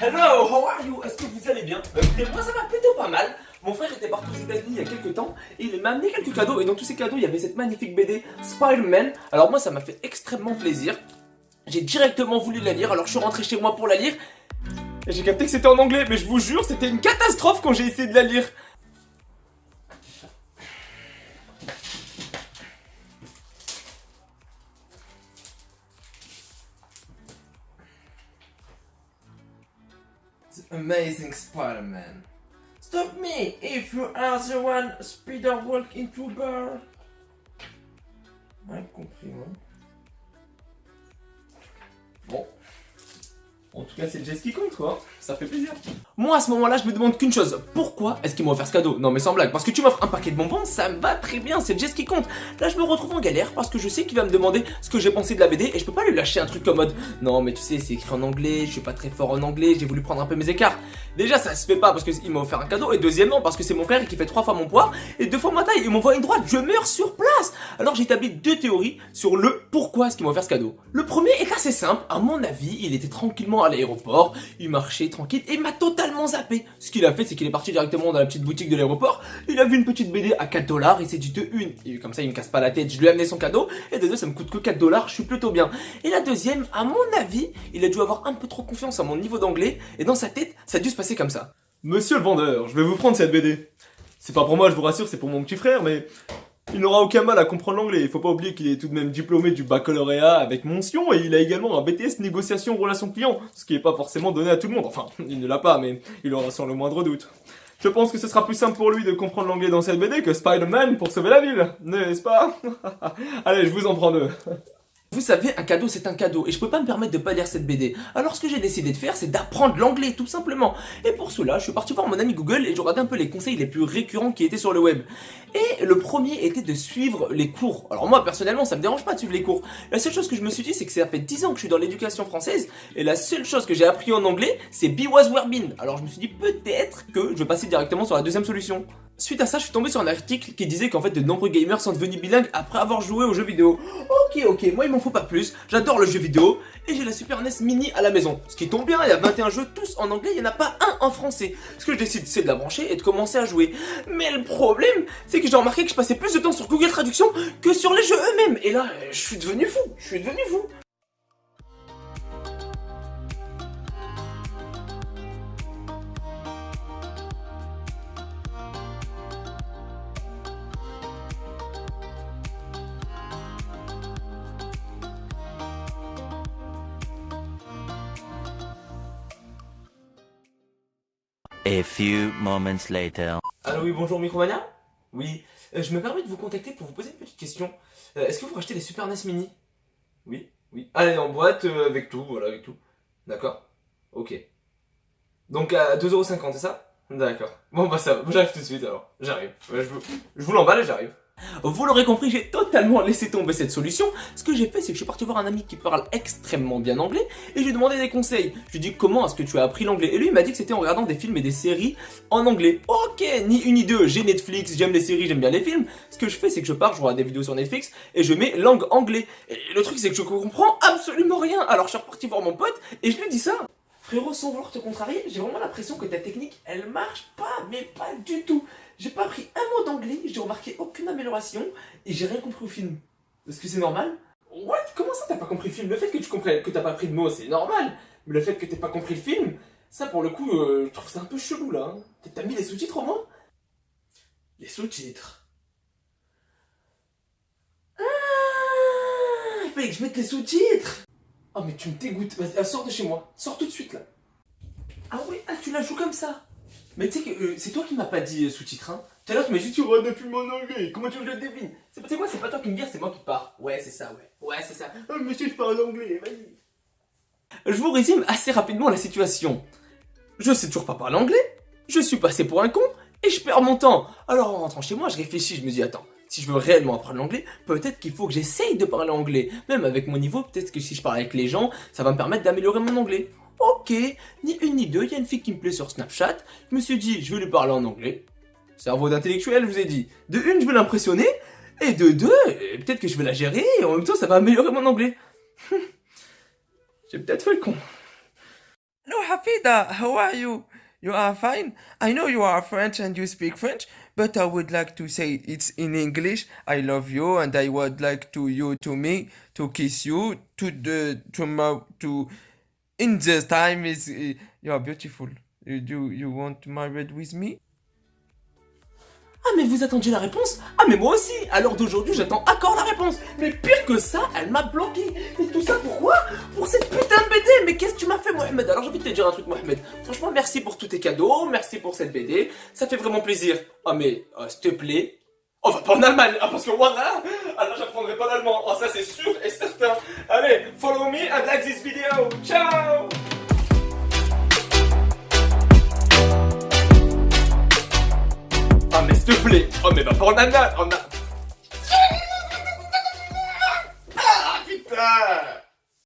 Hello, how are you? Est-ce que vous allez bien? Écoutez, moi ça va plutôt pas mal. Mon frère était parti aux États-Unis il y a quelques temps et il m'a amené quelques cadeaux. Et dans tous ces cadeaux, il y avait cette magnifique BD Spider-Man. Alors moi, ça m'a fait extrêmement plaisir. J'ai directement voulu la lire. Alors je suis rentré chez moi pour la lire. Et j'ai capté que c'était en anglais, mais je vous jure, c'était une catastrophe quand j'ai essayé de la lire. Amazing Spider-Man. Stop me if you are the one Spider walk into bar. Mal compris, moi. Bon. En tout cas, c'est le geste qui compte, quoi. Ça fait plaisir. Moi, à ce moment-là, je me demande qu'une chose. Pourquoi est-ce qu'il m'a offert ce cadeau? Non, mais sans blague. Parce que tu m'offres un paquet de bonbons, ça me va très bien. C'est le geste qui compte. Là, je me retrouve en galère parce que je sais qu'il va me demander ce que j'ai pensé de la BD et je peux pas lui lâcher un truc comme mode non, mais tu sais, c'est écrit en anglais, je suis pas très fort en anglais, j'ai voulu prendre un peu mes écarts. Déjà, ça se fait pas parce qu'il m'a offert un cadeau. Et deuxièmement, parce que c'est mon frère qui fait 3 fois mon poids et 2 fois ma taille. Il m'envoie une droite, je meurs sur place. Alors, j'ai établi 2 théories sur le pourquoi est-ce qu'il m'a offert ce cadeau. Le premier est assez simple. À mon avis, il était tranquillement à l'aéroport. Il marchait tranquille et il m'a totalement zappé. Ce qu'il a fait, c'est qu'il est parti directement dans la petite boutique de l'aéroport. Il a vu une petite BD à 4 $. Il s'est dit de une, et comme ça il me casse pas la tête, je lui ai amené son cadeau. Et de deux, ça me coûte que 4 $, je suis plutôt bien. Et la deuxième, à mon avis, il a dû avoir un peu trop confiance à mon niveau d'anglais. Et dans sa tête, ça a dû se passer comme ça. Monsieur le vendeur, je vais vous prendre cette BD. C'est pas pour moi, je vous rassure, c'est pour mon petit frère, mais il n'aura aucun mal à comprendre l'anglais. Il faut pas oublier qu'il est tout de même diplômé du baccalauréat avec mention et il a également un BTS négociation relation client, ce qui est pas forcément donné à tout le monde. Enfin, il ne l'a pas, mais il aura sans le moindre doute. Je pense que ce sera plus simple pour lui de comprendre l'anglais dans cette BD que Spider-Man pour sauver la ville, n'est-ce pas? Allez, je vous en prends 2. Vous savez, un cadeau c'est un cadeau et je peux pas me permettre de pas lire cette BD. Alors ce que j'ai décidé de faire, c'est d'apprendre l'anglais tout simplement. Et pour cela, je suis parti voir mon ami Google et je regardais un peu les conseils les plus récurrents qui étaient sur le web. Et le premier était de suivre les cours. Alors moi personnellement, ça me dérange pas de suivre les cours. La seule chose que je me suis dit, c'est que ça fait 10 ans que je suis dans l'éducation française et la seule chose que j'ai appris en anglais, c'est be was were been. Alors je me suis dit peut-être que je vais passer directement sur la deuxième solution. Suite à ça, je suis tombé sur un article qui disait qu'en fait de nombreux gamers sont devenus bilingues après avoir joué aux jeux vidéo. Ok, moi il m'en faut pas plus, j'adore le jeu vidéo et j'ai la Super NES Mini à la maison. Ce qui tombe bien, il y a 21 jeux tous en anglais, il n'y en a pas un en français. Ce que je décide, c'est de la brancher et de commencer à jouer. Mais le problème, c'est que j'ai remarqué que je passais plus de temps sur Google Traduction que sur les jeux eux-mêmes. Et là, je suis devenu fou. A few moments later. Allô, oui, bonjour Micromania. Oui, je me permets de vous contacter pour vous poser une petite question. Est-ce que vous rachetez des Super NES Mini? Oui. Allez, en boîte, avec tout, voilà, avec tout. D'accord. Ok. Donc à 2,50 €, c'est ça? D'accord. Bon bah ça va, j'arrive tout de suite alors. J'arrive. Je vous l'emballe et j'arrive. Vous l'aurez compris, j'ai totalement laissé tomber cette solution. Ce que j'ai fait, c'est que je suis parti voir un ami qui parle extrêmement bien anglais et je lui ai demandé des conseils. Je lui ai dit comment est-ce que tu as appris l'anglais et lui il m'a dit que c'était en regardant des films et des séries en anglais. Ok, ni une ni deux, j'ai Netflix, j'aime les séries, j'aime bien les films. Ce que je fais, c'est que je pars, je regarde des vidéos sur Netflix et je mets langue anglais. Et le truc, c'est que je comprends absolument rien. Alors je suis reparti voir mon pote et je lui ai dit ça. Frérot, sans vouloir te contrarier, j'ai vraiment l'impression que ta technique, elle marche pas, mais pas du tout. J'ai pas appris un mot d'anglais, j'ai remarqué aucune amélioration et j'ai rien compris au film. Est-ce que c'est normal? What? Comment ça t'as pas compris le film? Le fait que tu comprennes que t'as pas appris de mots, c'est normal. Mais le fait que t'aies pas compris le film, ça pour le coup, je trouve ça un peu chelou là. Hein. T'as mis les sous-titres au moins? Les sous-titres. Ah, il fallait que je mette les sous-titres. Oh mais tu me dégoûtes, vas-y, sors de chez moi, sors tout de suite là. Ah ouais, tu la joues comme ça. Mais tu sais que c'est toi qui m'as pas dit sous-titres, hein. Tout à l'heure tu m'as dit tu regardes des films en anglais, comment tu veux que je le devine? C'est quoi, c'est pas toi qui me dis, c'est moi qui pars. Ouais c'est ça, ouais c'est ça. Oh monsieur je parle anglais, vas-y. Je vous résume assez rapidement la situation. Je sais toujours pas parler anglais, je suis passé pour un con et je perds mon temps. Alors en rentrant chez moi je réfléchis, je me dis attends. Si je veux réellement apprendre l'anglais, peut-être qu'il faut que j'essaye de parler anglais. Même avec mon niveau, peut-être que si je parle avec les gens, ça va me permettre d'améliorer mon anglais. Ok, ni une ni deux, il y a une fille qui me plaît sur Snapchat. Je me suis dit, je vais lui parler en anglais. Cerveau d'intellectuel, je vous ai dit. De une, je vais l'impressionner. Et de deux, peut-être que je vais la gérer. Et en même temps, ça va améliorer mon anglais. J'ai peut-être fait le con. No, Hafida, how are you? You are fine? I know you are French and you speak French, but I would like to say it's in English. I love you and I would like you to me to kiss you to in this time is you are beautiful. You want to marry with me? Ah mais vous attendiez la réponse? Ah mais moi aussi. À l'heure d'aujourd'hui j'attends encore la réponse. Mais pire que ça, elle m'a bloqué. Et tout ça pourquoi? Pour cette putain de BD. Mais qu'est-ce que tu m'as fait Mohamed? Alors j'ai envie de te dire un truc Mohamed. Franchement merci pour tous tes cadeaux, merci pour cette BD. Ça fait vraiment plaisir. Ah mais s'il te plaît. On va pas en Allemagne. Ah parce que voilà. Alors j'apprendrai pas l'allemand. Oh ça c'est sûr et certain. Allez, follow me and like this video. Ciao. Ah mais s'il te plaît. Oh mais va pas en Allemagne.